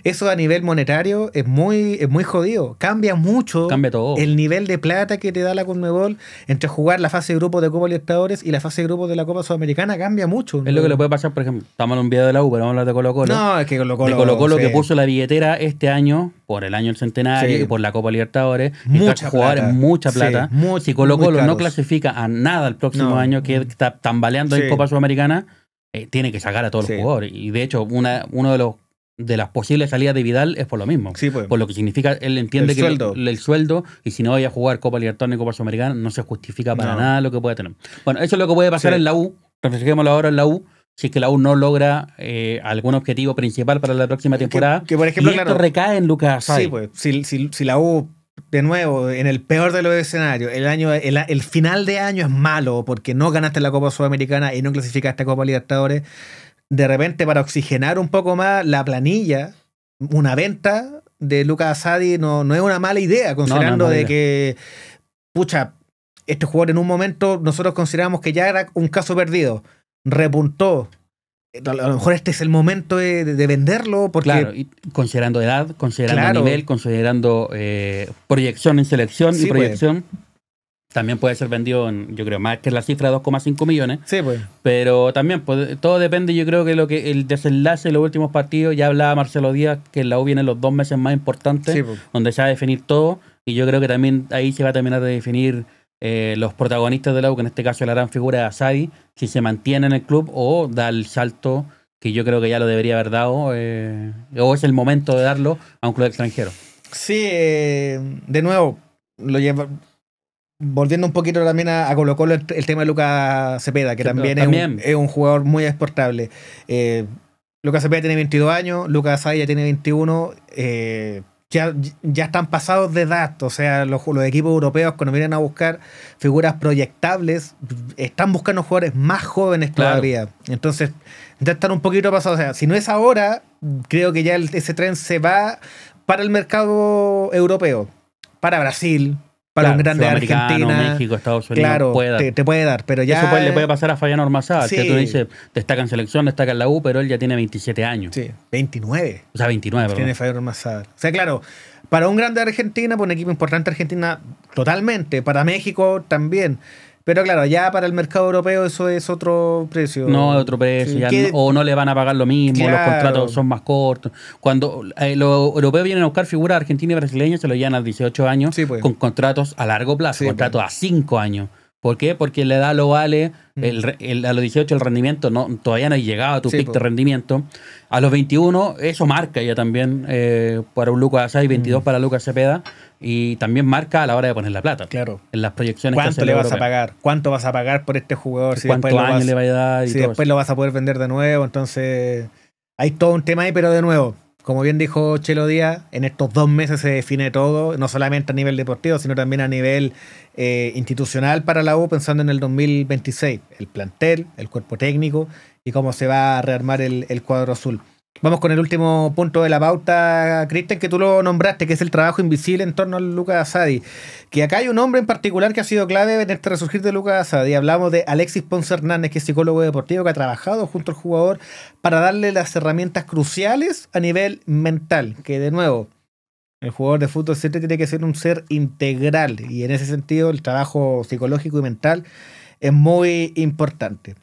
eso a nivel monetario es muy jodido. Cambia mucho Cambia todo. el nivel de plata que te da la Conmebol entre jugar la fase de grupos de Copa Libertadores y la fase de grupos de la Copa Sudamericana. Cambia mucho. Es lo que le puede pasar, por ejemplo, estamos en un video de la U, pero vamos a hablar de Colo-Colo. No, es que Colo-Colo, de Colo-Colo sí. que puso la billetera este año, por el año del centenario Sí. y por la Copa Libertadores, y Mucha trajo jugadores, plata. mucha Sí, plata. muy- Si Colo-Colo muy no caros. clasifica a nada el próximo No. año, que está tambaleando Sí. en Copa Sudamericana, tiene que sacar a todos Sí. los jugadores. Y de hecho, uno de las posibles salidas de Vidal es por lo mismo. Sí, pues. Por lo que significa, él entiende El que sueldo. el sueldo, y si no vaya a jugar Copa Libertadores ni Copa Sudamericana, no se justifica para No. nada lo que puede tener. Bueno, eso es lo que puede pasar Sí. en la U. Reflejémoslo ahora en la U. Si es que la U no logra algún objetivo principal para la próxima temporada. que, por ejemplo, y esto claro, recae en Lucas Asai. sí, pues, si la U, de nuevo, en el peor de los escenarios, el final de año es malo porque no ganaste la Copa Sudamericana y no clasificaste a Copa Libertadores, de repente para oxigenar un poco más la planilla, una venta de Lucas Asadi no es una mala idea, considerando mala de idea. que, pucha, este jugador en un momento nosotros consideramos que ya era un caso perdido, repuntó. A lo mejor este es el momento de venderlo porque Claro, y considerando edad, considerando Claro. nivel, considerando proyección en selección Sí, y proyección. También puede ser vendido en, yo creo, más que la cifra de 2,5 millones. Sí, pues. Pero también, pues, todo depende, yo creo que el desenlace de los últimos partidos, ya hablaba Marcelo Díaz, que en la U vienen los 2 meses más importantes, Sí, pues. donde se va a definir todo, y yo creo que también ahí se va a terminar de definir los protagonistas de la U, que en este caso la gran figura de Asadi, si se mantiene en el club o da el salto, que yo creo que ya lo debería haber dado, o es el momento de darlo a un club extranjero. Sí, de nuevo, lo lleva. Volviendo un poquito también a Colo-Colo, el tema de Lucas Cepeda, que Sí, también, también. Es un jugador muy exportable. Lucas Cepeda tiene 22 años, Lucas Asadi ya tiene 21. Ya están pasados de edad. O sea, los equipos europeos, cuando vienen a buscar figuras proyectables, están buscando jugadores más jóvenes Claro. todavía. Entonces, ya están un poquito pasados. O sea, si no es ahora, creo que ya ese tren se va para el mercado europeo, para Brasil, para un grande de Sudamericano, Argentina. México, Estados Unidos, Claro, puede dar. te puede dar, pero ya. Eso le puede pasar a Fabián Ormazábal, Sí. que tú dices, destaca en selección, destaca en la U, pero él ya tiene 27 años. Sí, 29. O sea, 29, Tiene perdón. Fabián Ormazábal. O sea, claro, para un grande de Argentina, para un equipo importante de Argentina, totalmente. Para México también. Pero claro, ya para el mercado europeo eso es otro precio. No, de otro precio, Sí, ya que- o no le van a pagar lo mismo, los Claro. contratos son más cortos. Cuando los europeos vienen a buscar figuras argentinas y brasileñas, se lo llevan a 18 años Sí, pues. con contratos a largo plazo, Sí, contratos a 5 años. ¿Por qué? Porque la edad lo vale, a los 18 el rendimiento todavía no ha llegado a tu Sí, pic pues. de rendimiento. A los 21 eso marca ya también para un Lucas Asadi, 22 para Lucas Cepeda, y también marca a la hora de poner la plata. Claro. En las proyecciones que ¿Cuánto hace le la vas a europea. pagar? ¿Cuánto vas a pagar por este jugador? ¿Cuántos años le va a dar? Y si todo después eso. lo vas a poder vender de nuevo. Entonces, hay todo un tema ahí, pero de nuevo, como bien dijo Chelo Díaz, en estos 2 meses se define todo, no solamente a nivel deportivo, sino también a nivel institucional para la U, pensando en el 2026. El plantel, el cuerpo técnico y cómo se va a rearmar el cuadro azul. Vamos con el último punto de la pauta, Cristian, que tú lo nombraste, que es el trabajo invisible en torno a Lucas Asadi. Que acá hay un hombre en particular que ha sido clave en este resurgir de Lucas Asadi. Hablamos de Alexis Ponce Hernández, que es psicólogo deportivo, que ha trabajado junto al jugador para darle las herramientas cruciales a nivel mental. Que de nuevo, el jugador de fútbol siempre tiene que ser un ser integral. Y en ese sentido, el trabajo psicológico y mental es muy importante.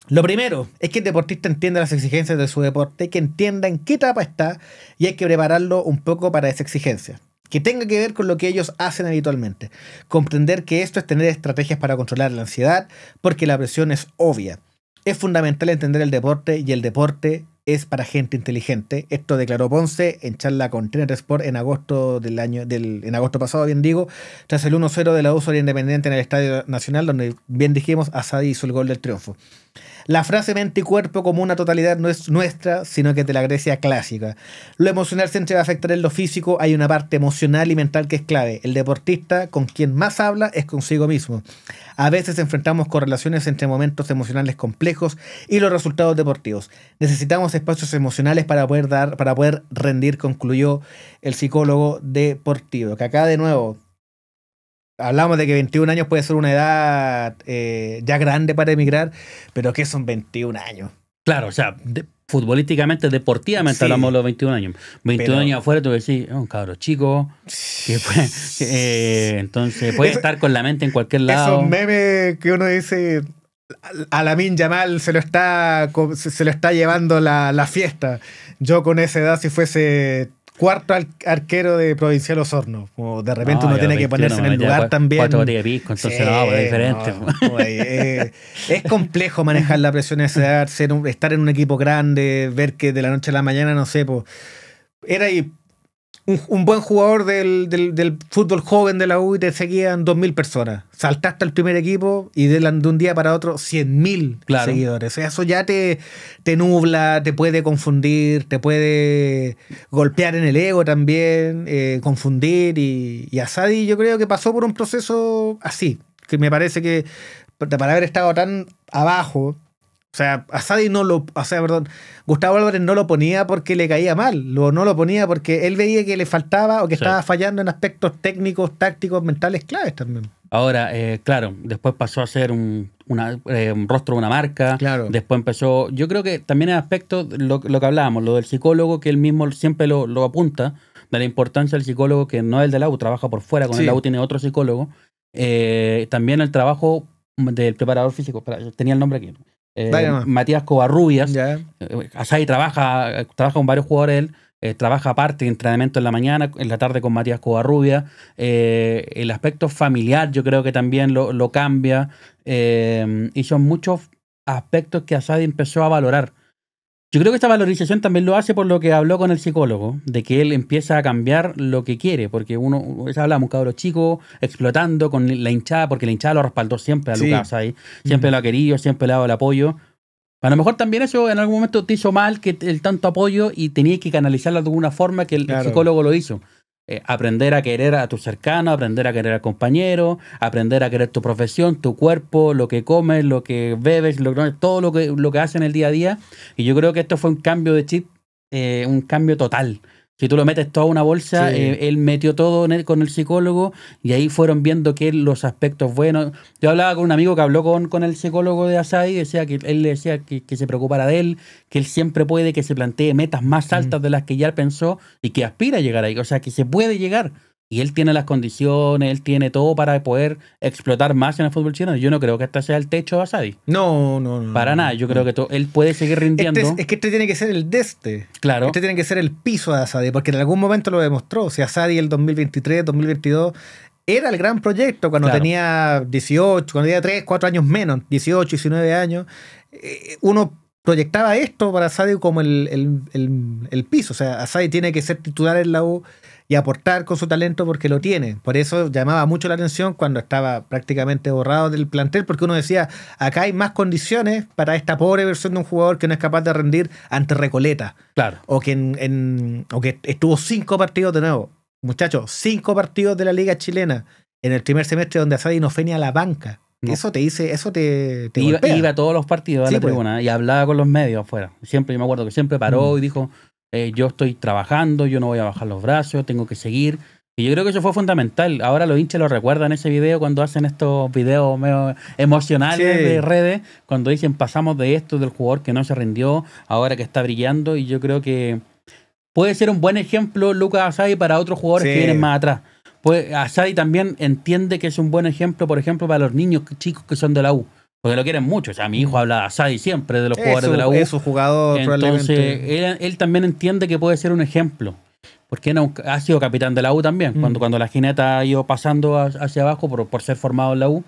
Lo primero es que el deportista entienda las exigencias de su deporte, que entienda en qué etapa está y hay que prepararlo un poco para esa exigencia. Que tenga que ver con lo que ellos hacen habitualmente. Comprender que esto es tener estrategias para controlar la ansiedad, porque la presión es obvia. Es fundamental entender el deporte y el deporte es para gente inteligente. Esto declaró Ponce en charla con TNT Sport en agosto en agosto pasado, bien digo, tras el 1-0 de la U sobre Independiente en el Estadio Nacional, donde bien dijimos, Asadi hizo el gol del triunfo. La frase mente y cuerpo como una totalidad no es nuestra, sino que es de la Grecia clásica. Lo emocional siempre va a afectar en lo físico, hay una parte emocional y mental que es clave. El deportista con quien más habla es consigo mismo. A veces enfrentamos correlaciones entre momentos emocionales complejos y los resultados deportivos. Necesitamos espacios emocionales para poder rendir, concluyó el psicólogo deportivo. Que acá de nuevo hablamos de que 21 años puede ser una edad ya grande para emigrar, pero ¿qué son 21 años? Claro, o sea, futbolísticamente, deportivamente Sí. hablamos de los 21 años. 21 Pero- años afuera, tú decís, es un cabro chico, que entonces puede estar con la mente en cualquier lado. Esos memes que uno dice, a Lamine Yamal se lo está llevando la fiesta. Yo con esa edad, si fuese cuarto arquero de Provincial Osorno, como de repente No, uno ya tiene que 21, ponerse en el ya lugar también. 4 botellas de pisco, entonces no, pues es diferente. no, güey, es complejo manejar la presión a esa edad, estar en un equipo grande, ver que de la noche a la mañana, no sé, pues, era ahí un buen jugador del fútbol joven de la U y te seguían 2.000 personas. Saltaste al primer equipo y de un día para otro 100.000 Claro. seguidores. O sea, eso ya te nubla, te puede confundir, te puede golpear en el ego también, confundir. Y Asadi yo creo que pasó por un proceso así, que me parece que para haber estado tan abajo. O sea, Asadi Gustavo Álvarez no lo ponía porque le caía mal, no lo ponía porque él veía que le faltaba o que Sí. estaba fallando en aspectos técnicos, tácticos, mentales claves también. Ahora, claro, después pasó a ser un rostro de una marca. Claro. Después empezó. Yo creo que también hay aspectos, lo que hablábamos, lo del psicólogo, que él mismo siempre lo apunta, de la importancia del psicólogo, que no es el de la U, trabaja por fuera, con Sí. el la U tiene otro psicólogo, También el trabajo del preparador físico, espera, tenía el nombre aquí. Dale nomás. Matías Covarrubias. Ya. Asadi trabaja con varios jugadores él. Trabaja aparte de entrenamiento en la mañana, en la tarde con Matías Covarrubias. El aspecto familiar yo creo que también lo cambia. Y son muchos aspectos que Asadi empezó a valorar. Yo creo que esta valorización también lo hace por lo que habló con el psicólogo, de que él empieza a cambiar lo que quiere, porque ya hablamos, un cabro chico explotando con la hinchada, porque la hinchada lo respaldó siempre a Sí. Lucas Asadi, siempre lo ha querido, siempre le ha dado el apoyo. A lo mejor también eso en algún momento te hizo mal que el tanto apoyo y tenías que canalizarlo de alguna forma que el Claro. psicólogo lo hizo. Aprender a querer a tu cercano, aprender a querer al compañero, aprender a querer tu profesión, tu cuerpo, lo que comes, lo que bebes, todo lo que haces en el día a día. Y yo creo que esto fue un cambio de chip, un cambio total. Si tú lo metes todo a una bolsa, Sí. él metió todo con el psicólogo y ahí fueron viendo que los aspectos buenos. Yo hablaba con un amigo que habló con el psicólogo de Asadi y decía que él le decía que se preocupara de él, que él siempre puede que se plantee metas más altas de las que ya pensó y que aspira a llegar ahí. O sea, que se puede llegar. Y él tiene las condiciones, él tiene todo para poder explotar más en el fútbol chileno. Yo no creo que este sea el techo de Asadi. No. Para nada. Yo creo que él puede seguir rindiendo. Es que este tiene que ser el de este. Claro. Este tiene que ser el piso de Asadi, porque en algún momento lo demostró. Si Asadi el 2023, 2022 era el gran proyecto cuando Claro. tenía 18, cuando tenía 3, 4 años menos, 18, 19 años, uno proyectaba esto para Asadi como el piso. O sea, Asadi tiene que ser titular en la U y aportar con su talento porque lo tiene. Por eso llamaba mucho la atención cuando estaba prácticamente borrado del plantel, porque uno decía, acá hay más condiciones para esta pobre versión de un jugador que no es capaz de rendir ante Recoleta. Claro. O que, o que estuvo 5 partidos de nuevo. Muchachos, 5 partidos de la Liga Chilena en el primer semestre donde Asadi no fue ni a la banca. No. Eso te dice, eso te Iba a todos los partidos a Sí, la pues. tribuna y hablaba con los medios afuera. Siempre, yo me acuerdo que siempre paró y dijo, yo estoy trabajando, yo no voy a bajar los brazos, tengo que seguir. Y yo creo que eso fue fundamental. Ahora los hinchas lo recuerdan ese video cuando hacen estos videos medio emocionales Sí. de redes, cuando dicen pasamos de esto, del jugador que no se rindió, ahora que está brillando. Y yo creo que puede ser un buen ejemplo Lucas Asadi para otros jugadores Sí. que vienen más atrás. Pues Asadi también entiende que es un buen ejemplo, por ejemplo, para los niños chicos que son de la U. Porque lo quieren mucho. O sea, mi hijo habla de Asadi siempre, de los jugadores de la U. Es su jugador, Entonces, probablemente. él también entiende que puede ser un ejemplo. Porque ha sido capitán de la U también. Cuando la jineta ha ido pasando hacia abajo por ser formado en la U.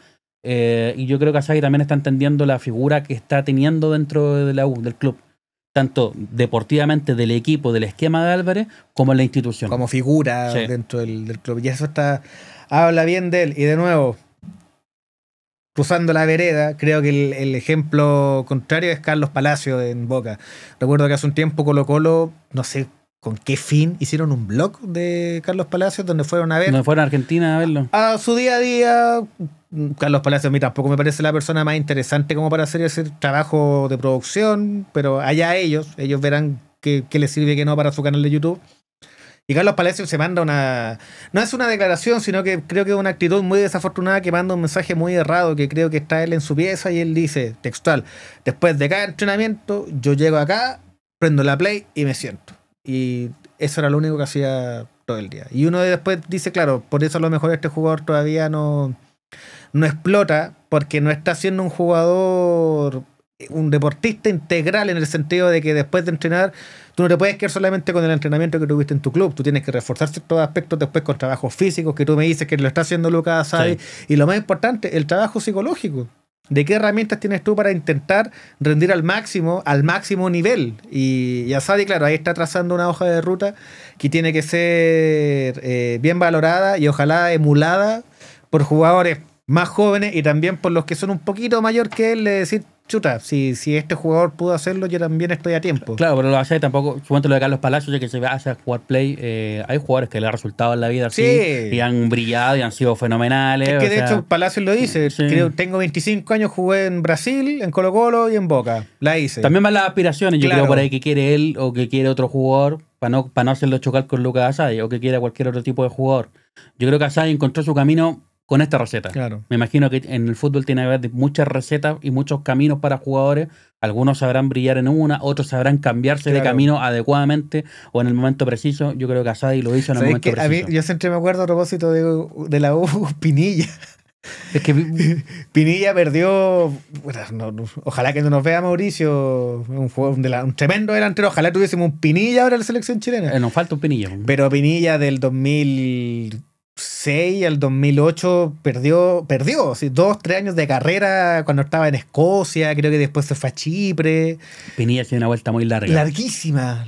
Y yo creo que Asadi también está entendiendo la figura que está teniendo dentro de la U, del club. Tanto deportivamente del equipo, del esquema de Álvarez, como en la institución. Como figura Sí. dentro del club. Y eso habla bien de él. Y de nuevo, cruzando la vereda, creo que el ejemplo contrario es Carlos Palacio en Boca. Recuerdo que hace un tiempo Colo-Colo, no sé con qué fin, hicieron un blog de Carlos Palacios donde fueron a ver Cuando fueron a Argentina a verlo. a su día a día. Carlos Palacios a mí tampoco me parece la persona más interesante como para hacer ese trabajo de producción, pero allá ellos verán qué les sirve y qué no para su canal de YouTube. Y Carlos Palacios se manda no es una declaración, sino que creo que es una actitud muy desafortunada que manda un mensaje muy errado, que creo que está él en su pieza y él dice, textual, después de cada entrenamiento, yo llego acá, prendo la play y me siento. Y eso era lo único que hacía todo el día. Y uno después dice, claro, por eso a lo mejor este jugador todavía no explota, porque no está siendo un jugador, un deportista integral en el sentido de que después de entrenar, tú no te puedes quedar solamente con el entrenamiento que tuviste en tu club, tú tienes que reforzar ciertos aspectos después con trabajos físicos, que tú me dices que lo está haciendo Lucas Asadi, y lo más importante, el trabajo psicológico. ¿De qué herramientas tienes tú para intentar rendir al máximo nivel? Y Asadi, claro, ahí está trazando una hoja de ruta que tiene que ser bien valorada y ojalá emulada por jugadores más jóvenes y también por los que son un poquito mayor que él, de decir, chuta, si este jugador pudo hacerlo, yo también estoy a tiempo. Claro, pero lo hace tampoco, suponte lo de Carlos Palacios, ya que se hace a jugar play, hay jugadores que le ha resultado en la vida así, Sí. y han brillado y han sido fenomenales. Es que o de sea, hecho Palacios lo dice, sí. creo, tengo 25 años, jugué en Brasil, en Colo-Colo y en Boca, la hice. también van las aspiraciones, yo Claro. creo por ahí que quiere él o que quiere otro jugador para no hacerlo chocar con Lucas Asadi o que quiera cualquier otro tipo de jugador. Yo creo que Asadi encontró su camino con esta receta. Claro. Me imagino que en el fútbol tiene que haber muchas recetas y muchos caminos para jugadores. Algunos sabrán brillar en una, otros sabrán cambiarse de Claro. camino adecuadamente o en el momento preciso. Yo creo que Asadi lo hizo en el ¿Sabes momento qué? A mí, preciso. yo siempre me acuerdo a propósito de la U Pinilla. Es que Pinilla perdió. Bueno, ojalá que no nos vea Mauricio. Un tremendo delantero. Ojalá tuviésemos un Pinilla ahora en la selección chilena. nos falta un Pinillo. Pero Pinilla del 2006 al 2008 perdió sí, 2-3 años de carrera cuando estaba en Escocia. Creo que después se fue a Chipre. Pinilla tiene una vuelta muy larga. Larguísima.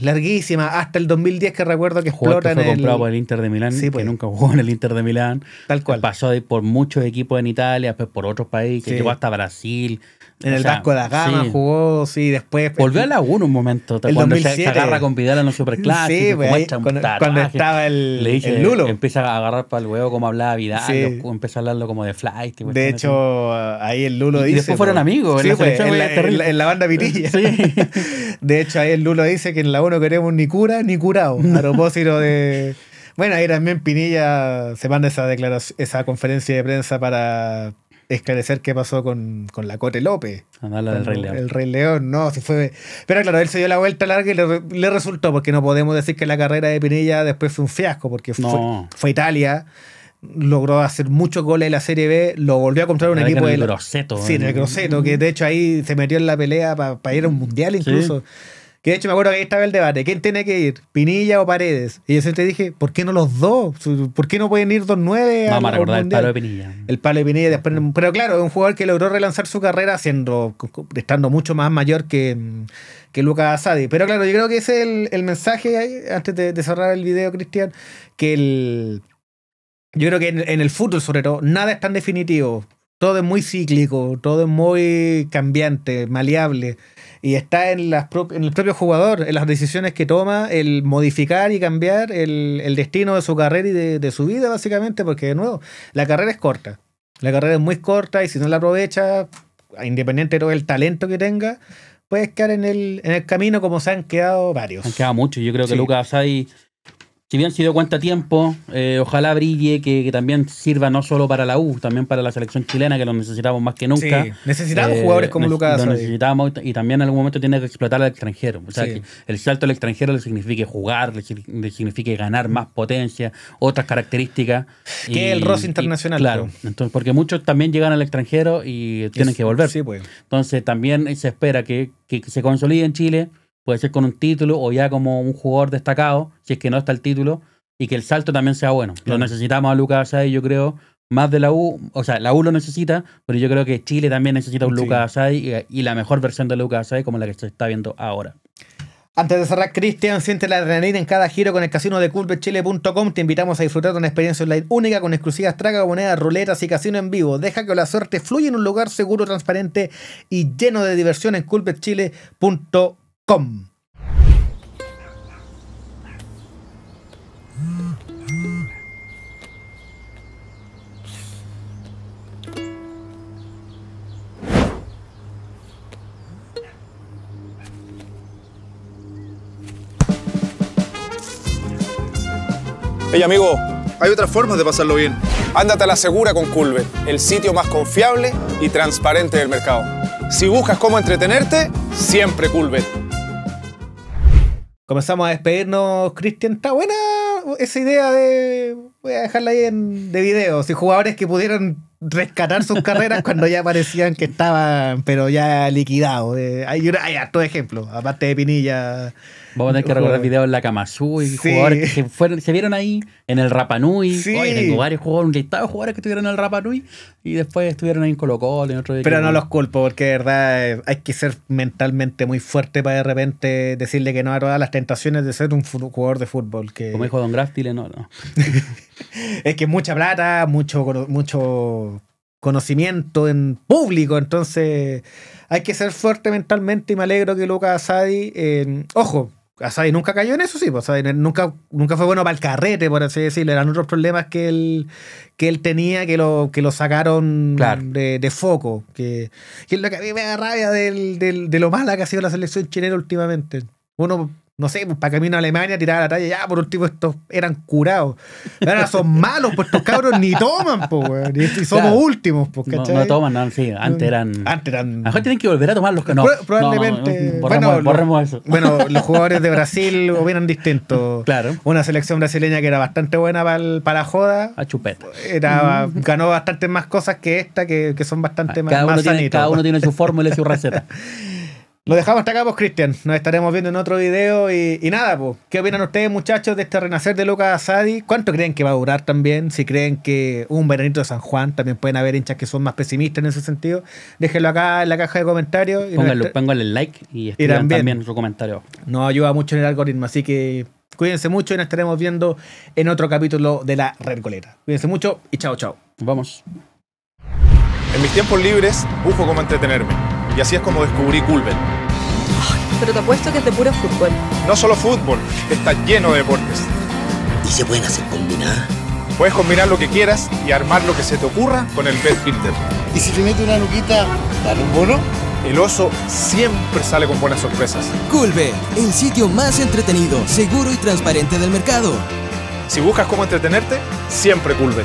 Hasta el 2010, que recuerdo que Jugador explota que fue en comprado por el Inter de Milán, Sí, que pues. nunca jugó en el Inter de Milán. Tal cual. Pasó por muchos equipos en Italia, después por otros países, Sí. llegó hasta Brasil. En O el sea, Vasco da Gama sí. jugó, sí, después. Volvió a la 1 un momento, El cuando 2007. se agarra con Vidal en los superclásicos, Sí, pues, ahí, cuando estaba le dice, el Lulo. empieza a agarrar para el huevo como hablaba Vidal, Sí. empieza a hablarlo como de flight. De hecho, ahí el Lulo Y dice. después fueron amigos, Sí, en la pues, selección, en terrible. la banda Pinilla. Sí. De hecho, ahí el Lulo dice que en la 1 queremos ni cura ni curado. A propósito de. Bueno, ahí también Pinilla se manda esa conferencia de prensa para esclarecer qué pasó con la Cote López. Habla del Rey León. El Rey León, no, si fue. Pero claro, él se dio la vuelta larga y le resultó, porque no podemos decir que la carrera de Pinilla después fue un fiasco, porque No. fue Italia, logró hacer muchos goles en la Serie B, lo volvió a comprar un Era equipo en el de. Grosseto, Sí, en el Grosseto, que de hecho ahí se metió en la pelea para ir a un mundial incluso. Que de hecho me acuerdo que ahí estaba el debate. ¿Quién tiene que ir? ¿Pinilla o Paredes? Y yo siempre dije, ¿por qué no los dos? ¿Por qué no pueden ir 2-9? Vamos a recordar el palo de Pinilla. El palo de Pinilla después. Pero claro, es un jugador que logró relanzar su carrera estando mucho más mayor que Lucas Asadi. Pero claro, yo creo que ese es el mensaje ahí, antes de cerrar el video, Cristian, que yo creo que en el fútbol, sobre todo, nada es tan definitivo. Todo es muy cíclico, todo es muy cambiante, maleable. Y está en el propio jugador, en las decisiones que toma, el modificar y cambiar el destino de su carrera y de su vida, básicamente, porque de nuevo, la carrera es corta. La carrera es muy corta y si no la aprovecha, independiente de todo el talento que tenga, puedes quedar en el camino como se han quedado varios. Han quedado muchos. Yo creo que Sí. Lucas Asadi, si bien se dio cuenta a tiempo, ojalá brille, que también sirva no solo para la U, también para la selección chilena, que lo necesitamos más que nunca. Sí, necesitamos jugadores como Lucas Lo Asadi. necesitamos y también en algún momento tiene que explotar al extranjero. O sea, Sí. que el salto al extranjero le signifique jugar, le signifique ganar más potencia, otras características. Que el roce internacional, Claro, pues. entonces, porque muchos también llegan al extranjero y tienen que volver. Sí, pues. Entonces también se espera que se consolide en Chile, puede ser con un título o ya como un jugador destacado, si es que no está el título, y que el salto también sea bueno. Claro. Lo necesitamos a Lucas Asadi, yo creo, más de la U, o sea, la U lo necesita, pero yo creo que Chile también necesita un Sí. Lucas Asadi y la mejor versión de Lucas Asadi como la que se está viendo ahora. Antes de cerrar, Cristian, siente la adrenalina en cada giro con el casino de culbetchile.com. Te invitamos a disfrutar de una experiencia online única con exclusivas tragamonedas, ruletas y casino en vivo. Deja que la suerte fluya en un lugar seguro, transparente y lleno de diversión en culbetchile.com. Hey amigo, hay otras formas de pasarlo bien. Ándate a la segura con Culbet, el sitio más confiable y transparente del mercado. Si buscas cómo entretenerte, siempre Culbet. Comenzamos a despedirnos, Cristian. Está buena esa idea de... Voy a dejarla ahí de videos. Y jugadores que pudieron rescatar sus carreras cuando ya parecían que estaban, pero ya liquidados. Hay hartos ejemplos, aparte de Pinilla. Vamos a tener que recordar videos en la Kamazú y Sí. jugadores que se vieron ahí en el Rapa Nui. Sí. Hoy tengo varios jugadores, un listado de jugadores que estuvieron en el Rapa Nui y después estuvieron ahí en Colo-Colo, en otro Pero equipo. no los culpo, porque de verdad hay que ser mentalmente muy fuerte para de repente decirle que no a todas las tentaciones de ser un jugador de fútbol. Que Como dijo Don Graf, dile no. es que es mucha plata, mucho conocimiento en público, entonces hay que ser fuerte mentalmente y me alegro que Lucas Asadi, ojo, Asadi nunca cayó en eso, sí, pues Asadi nunca fue bueno para el carrete, por así decirlo, eran otros problemas que él tenía que lo sacaron Claro. de foco, que es lo que a mí me da rabia de lo mala que ha sido la selección chilena últimamente. Uno no sé, pues para camino a Alemania, tiraba la talla, ya, por último estos eran curados. Ahora son malos, pues estos cabros ni toman, pues, weón. Y somos Claro. últimos, pues, ¿cachai? No toman, no, sí. Antes eran. A lo mejor tienen que volver a tomar los que no. Probablemente. Borremos eso. Bueno, los jugadores de Brasil opinan distinto. Claro. Una selección brasileña que era bastante buena para la joda. A chupeta. Ganó bastantes más cosas que esta, que son bastante más sanitas. Cada uno tiene su fórmula y su receta. Lo dejamos hasta acá, pues, Cristian. Nos estaremos viendo en otro video. Y nada, pues, ¿qué opinan ustedes, muchachos, de este renacer de Lucas Asadi? ¿Cuánto creen que va a durar también? Si creen que un veranito de San Juan, también pueden haber hinchas que son más pesimistas en ese sentido. Déjenlo acá en la caja de comentarios. Pónganle like y escriban también su comentario. Nos ayuda mucho en el algoritmo, así que cuídense mucho y nos estaremos viendo en otro capítulo de La Redcoleta. Cuídense mucho y chao, chao. Vamos. En mis tiempos libres busco cómo entretenerme. Y así es como descubrí Coolbet. Pero te apuesto que es de puro fútbol. No solo fútbol, está lleno de deportes. ¿Y se pueden hacer combinadas? Puedes combinar lo que quieras y armar lo que se te ocurra con el Bet Builder. ¿Y si te mete una luquita, dan un bono? El oso siempre sale con buenas sorpresas. Coolbet, el sitio más entretenido, seguro y transparente del mercado. Si buscas cómo entretenerte, siempre Coolbet.